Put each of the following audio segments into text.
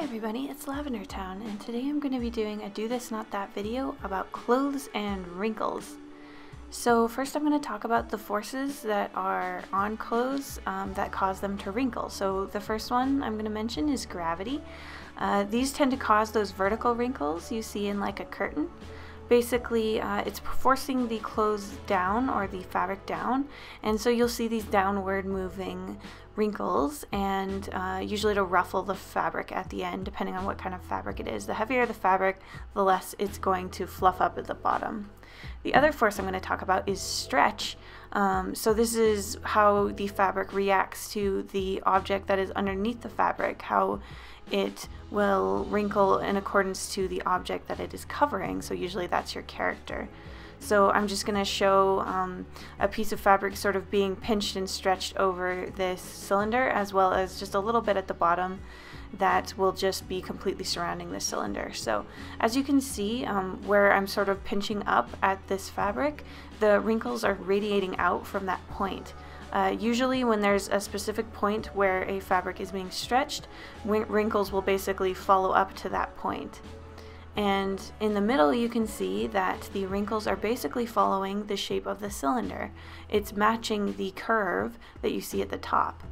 everybody, it's Lavender Town, and today I'm going to be doing a Do This Not That video about clothes and wrinkles. So first I'm going to talk about the forces that are on clothes that cause them to wrinkle. So the first one I'm going to mention is gravity. These tend to cause those vertical wrinkles you see in like a curtain. Basically, it's forcing the clothes down or the fabric down, and so you'll see these downward moving wrinkles, and usually it'll ruffle the fabric at the end depending on what kind of fabric it is. The heavier the fabric, the less it's going to fluff up at the bottom. The other force I'm going to talk about is stretch. So this is how the fabric reacts to the object that is underneath the fabric, how it will wrinkle in accordance to the object that it is covering. So usually that's your character. So I'm just going to show a piece of fabric sort of being pinched and stretched over this cylinder, as well as just a little bit at the bottom that will just be completely surrounding the cylinder. So as you can see, where I'm sort of pinching up at this fabric, the wrinkles are radiating out from that point. Usually when there's a specific point where a fabric is being stretched, wrinkles will basically follow up to that point. And in the middle you can see that the wrinkles are basically following the shape of the cylinder. It's matching the curve that you see at the top.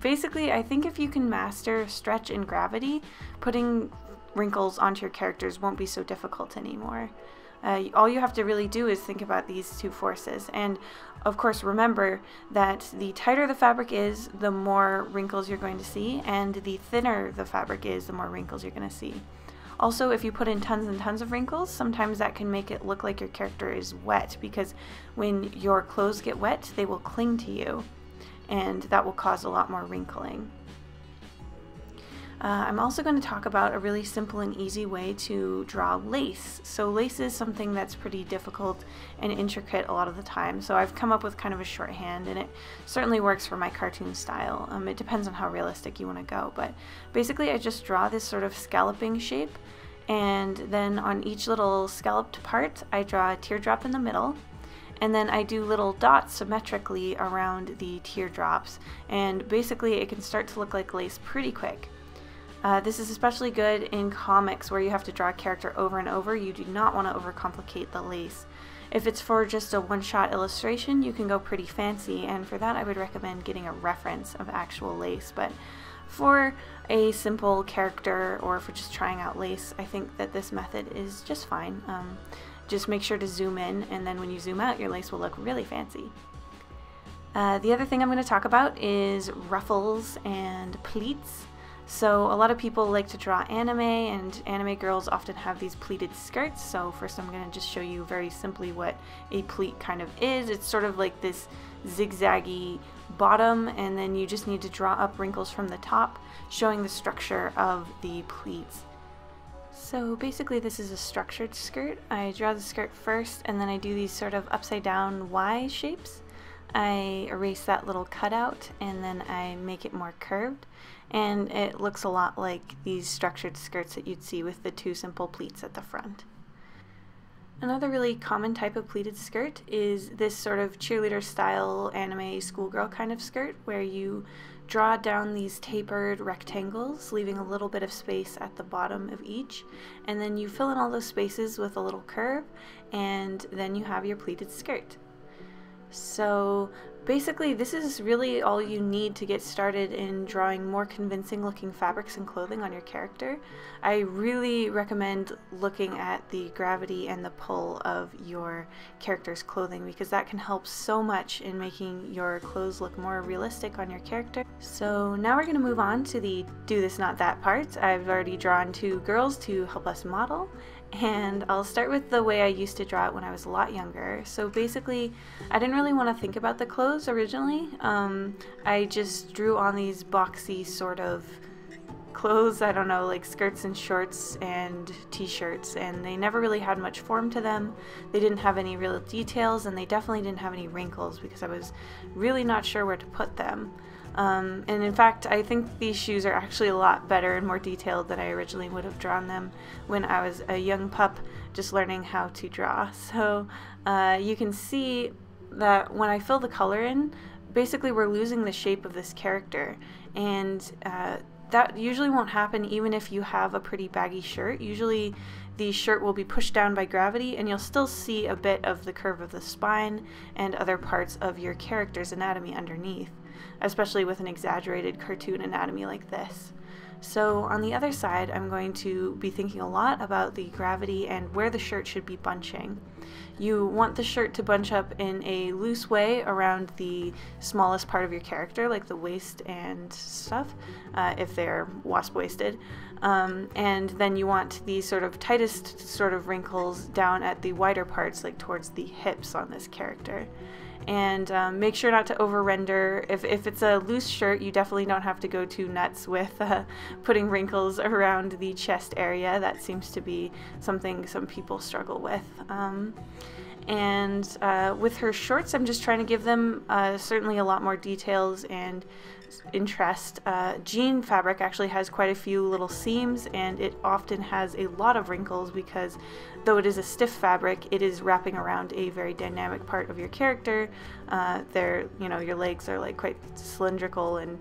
Basically, I think if you can master stretch and gravity, putting wrinkles onto your characters won't be so difficult anymore. All you have to really do is think about these two forces, and of course remember that the tighter the fabric is, the more wrinkles you're going to see, and the thinner the fabric is, the more wrinkles you're going to see. Also, if you put in tons and tons of wrinkles, sometimes that can make it look like your character is wet, because when your clothes get wet, they will cling to you, and that will cause a lot more wrinkling. I'm also going to talk about a really simple and easy way to draw lace. So lace is something that's pretty difficult and intricate a lot of the time, so I've come up with kind of a shorthand, and it certainly works for my cartoon style. It depends on how realistic you want to go, but basically I just draw this sort of scalloping shape, and then on each little scalloped part I draw a teardrop in the middle, and then I do little dots symmetrically around the teardrops, and basically it can start to look like lace pretty quick. This is especially good in comics where you have to draw a character over and over. You do not want to overcomplicate the lace. If it's for just a one-shot illustration, you can go pretty fancy, and for that I would recommend getting a reference of actual lace. But for a simple character, or for just trying out lace, I think that this method is just fine. Just make sure to zoom in, and then when you zoom out, your lace will look really fancy. The other thing I'm going to talk about is ruffles and pleats. So a lot of people like to draw anime, and anime girls often have these pleated skirts. So first I'm going to just show you very simply what a pleat kind of is. It's sort of like this zigzaggy bottom, and then you just need to draw up wrinkles from the top, showing the structure of the pleats. So basically this is a structured skirt. I draw the skirt first, and then I do these sort of upside down Y shapes. I erase that little cutout, and then I make it more curved, and it looks a lot like these structured skirts that you'd see with the two simple pleats at the front. Another really common type of pleated skirt is this sort of cheerleader style anime schoolgirl kind of skirt, where you draw down these tapered rectangles, leaving a little bit of space at the bottom of each, and then you fill in all those spaces with a little curve, and then you have your pleated skirt. So basically this is really all you need to get started in drawing more convincing looking fabrics and clothing on your character. I really recommend looking at the gravity and the pull of your character's clothing, because that can help so much in making your clothes look more realistic on your character. So now we're going to move on to the do this not that part. I've already drawn two girls to help us model, and I'll start with the way I used to draw it when I was a lot younger. So basically, I didn't really want to think about the clothes originally. I just drew on these boxy sort of clothes, I don't know, like skirts and shorts and t-shirts, and they never really had much form to them. They didn't have any real details, and they definitely didn't have any wrinkles, because I was really not sure where to put them. And in fact, I think these shoes are actually a lot better and more detailed than I originally would have drawn them when I was a young pup just learning how to draw. So you can see that when I fill the color in, basically we're losing the shape of this character, and that usually won't happen even if you have a pretty baggy shirt. Usually the shirt will be pushed down by gravity and you'll still see a bit of the curve of the spine and other parts of your character's anatomy underneath, especially with an exaggerated cartoon anatomy like this. So on the other side, I'm going to be thinking a lot about the gravity and where the shirt should be bunching. You want the shirt to bunch up in a loose way around the smallest part of your character, like the waist and stuff, if they're wasp-waisted. And then you want the sort of tightest sort of wrinkles down at the wider parts, like towards the hips on this character. And make sure not to over-render. If it's a loose shirt, you definitely don't have to go too nuts with putting wrinkles around the chest area. That seems to be something some people struggle with. And with her shorts, I'm just trying to give them certainly a lot more details and interest. Jean fabric actually has quite a few little seams, and it often has a lot of wrinkles because though it is a stiff fabric, it is wrapping around a very dynamic part of your character. Your legs are like quite cylindrical, and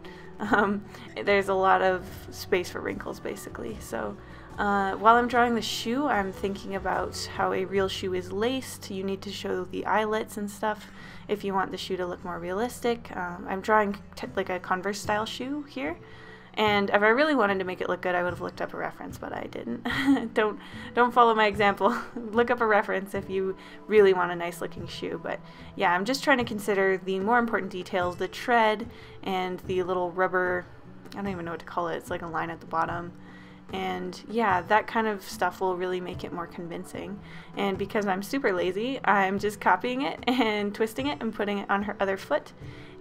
there's a lot of space for wrinkles basically. So while I'm drawing the shoe, I'm thinking about how a real shoe is laced. You need to show the eyelets and stuff if you want the shoe to look more realistic. I'm drawing like a Converse style shoe here, and if I really wanted to make it look good, I would have looked up a reference, but I didn't. Don't follow my example. Look up a reference if you really want a nice looking shoe. But yeah, I'm just trying to consider the more important details, the tread and the little rubber, I don't even know what to call it, it's like a line at the bottom. And yeah, that kind of stuff will really make it more convincing. And because I'm super lazy, I'm just copying it and twisting it and putting it on her other foot.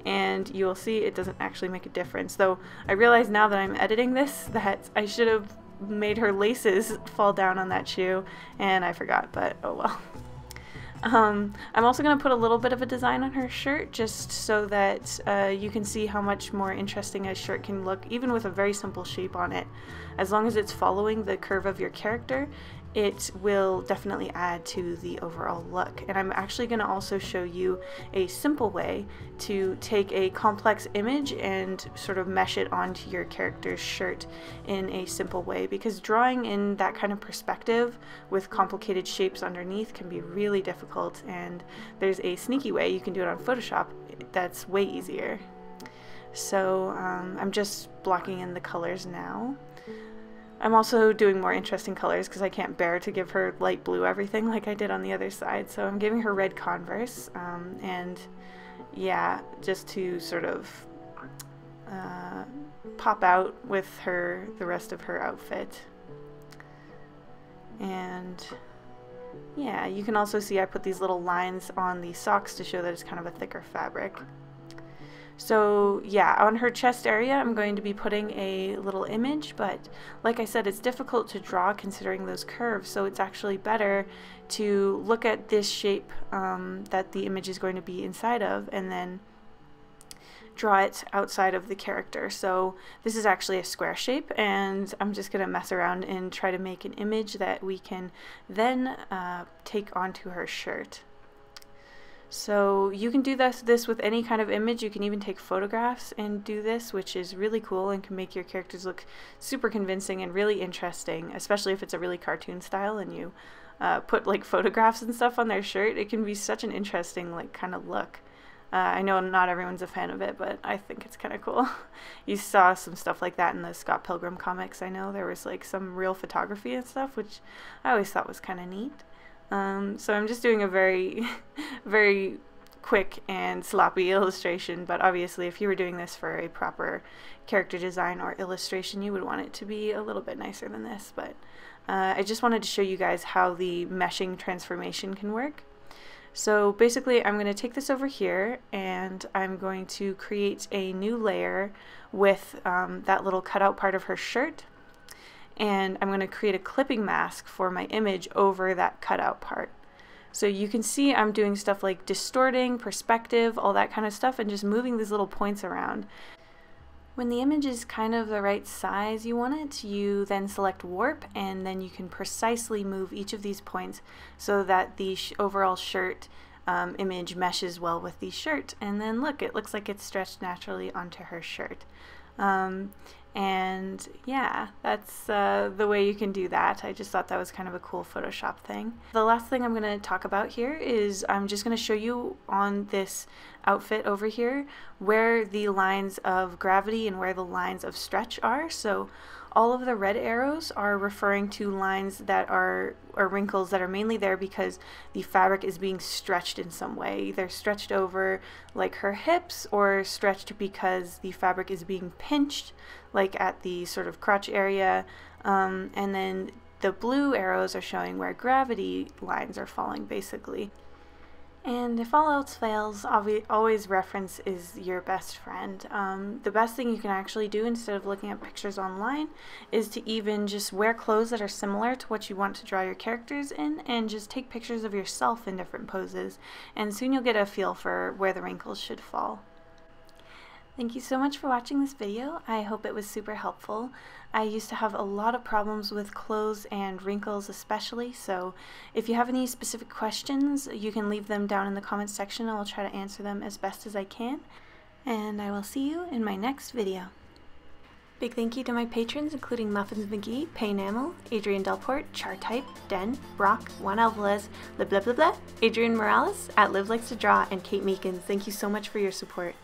And you'll see it doesn't actually make a difference. Though I realize now that I'm editing this that I should have made her laces fall down on that shoe, and I forgot, but oh well. I'm also going to put a little bit of a design on her shirt just so that you can see how much more interesting a shirt can look even with a very simple shape on it. As long as it's following the curve of your character, it will definitely add to the overall look. And I'm actually going to also show you a simple way to take a complex image and sort of mesh it onto your character's shirt in a simple way, because drawing in that kind of perspective with complicated shapes underneath can be really difficult, and there's a sneaky way you can do it on Photoshop that's way easier. So I'm just blocking in the colors now. I'm also doing more interesting colors because I can't bear to give her light blue everything like I did on the other side. So I'm giving her red Converse, and yeah, just to sort of pop out with the rest of her outfit. And yeah, you can also see I put these little lines on the socks to show that it's kind of a thicker fabric. So yeah, on her chest area I'm going to be putting a little image, but like I said, it's difficult to draw considering those curves, so it's actually better to look at this shape that the image is going to be inside of and then draw it outside of the character. So this is actually a square shape, and I'm just going to mess around and try to make an image that we can then take onto her shirt. So you can do this with any kind of image. You can even take photographs and do this, which is really cool and can make your characters look super convincing and really interesting, especially if it's a really cartoon style and you put like photographs and stuff on their shirt. It can be such an interesting like kind of look. I know not everyone's a fan of it, but I think it's kind of cool. You saw some stuff like that in the Scott Pilgrim comics. I know there was like some real photography and stuff, which I always thought was kind of neat. So I'm just doing a very, very quick and sloppy illustration, but obviously if you were doing this for a proper character design or illustration, you would want it to be a little bit nicer than this. But I just wanted to show you guys how the meshing transformation can work. So basically I'm going to take this over here and I'm going to create a new layer with that little cutout part of her shirt. And I'm going to create a clipping mask for my image over that cutout part. So you can see I'm doing stuff like distorting, perspective, all that kind of stuff, and just moving these little points around. When the image is kind of the right size you want it, you then select warp, and then you can precisely move each of these points so that the overall shirt image meshes well with the shirt. And then look, it looks like it's stretched naturally onto her shirt. And yeah, that's the way you can do that. I just thought that was kind of a cool Photoshop thing. The last thing I'm going to talk about here is I'm just going to show you on this outfit over here where the lines of gravity and where the lines of stretch are. So all of the red arrows are referring to lines that are, or wrinkles that are mainly there because the fabric is being stretched in some way, either stretched over like her hips or stretched because the fabric is being pinched like at the sort of crotch area, and then the blue arrows are showing where gravity lines are falling basically. And if all else fails, always reference is your best friend. The best thing you can actually do instead of looking at pictures online is to even just wear clothes that are similar to what you want to draw your characters in and just take pictures of yourself in different poses, and soon you'll get a feel for where the wrinkles should fall. Thank you so much for watching this video. I hope it was super helpful. I used to have a lot of problems with clothes and wrinkles especially, so if you have any specific questions, you can leave them down in the comments section and I'll try to answer them as best as I can. And I will see you in my next video. Big thank you to my patrons, including Muffins McGee, Paynamel, Adrian Delport, Chartype, Den, Brock, Juan Alvarez, Blah Blah Blah, Adrian Morales, at Liv Likes to Draw, and Kate Meekins. Thank you so much for your support.